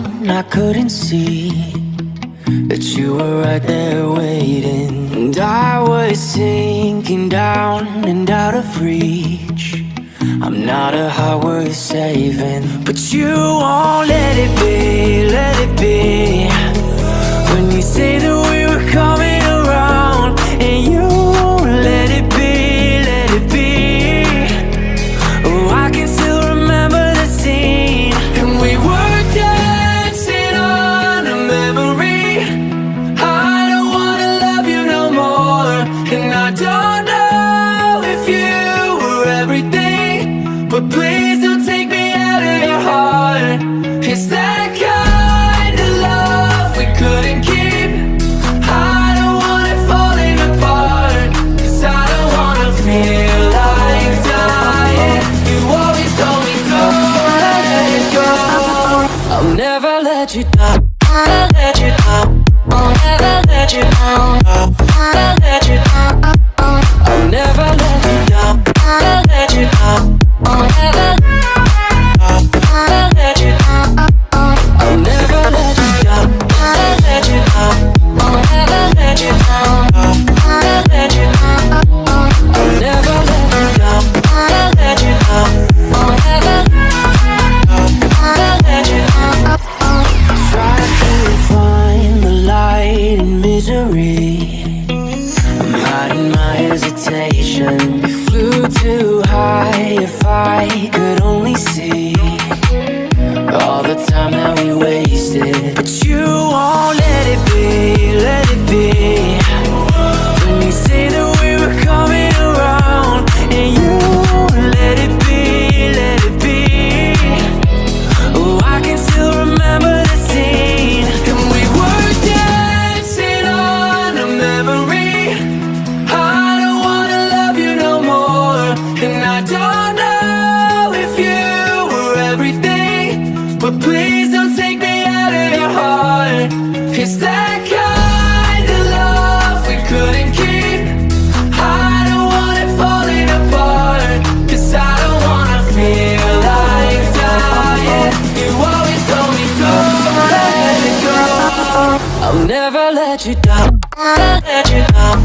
down, I couldn't see that you were right there waiting. And I was sinking down and out of reach. I'm not a heart worth saving, but you won't let it be, let it be. When you say that we were coming around, and you won't let it be, let it be. Oh, I can still remember the scene, and we were dancing on a memory. I don't wanna love you no more, and I don't know if you were everything, but please don't take me out of your heart. It's that kind of love we couldn't keep. I don't want it falling apart, 'cause I don't wanna feel like dying. You always told me don't let it go. I'll never let you down, I'll let you down. I'll never let you down, I'll let you down. I'll never let you down, I'll let you down. I'll never let you down, I'll never let you down, I'll let you down. I'll never let you down, I'll let you down. I'll never let you down, I'll let you down. I'll never let you down. Try to find the light in misery. I'm hiding my hesitation. You flew too high. If I could only see all the time that we wasted, but you won't let it be, let it be. When you say that we were coming around, and you won't let it be, let it be. Oh, I can still remember the scene, and we were dancing on a memory. I don't wanna love you no more, and I don't know if you were everything, but please don't take me out of your heart. It's that kind of love we couldn't keep. I don't want it falling apart, 'cause I don't wanna feel like dying. You always told me don't let it go. I'll never let you down, I'll let you down.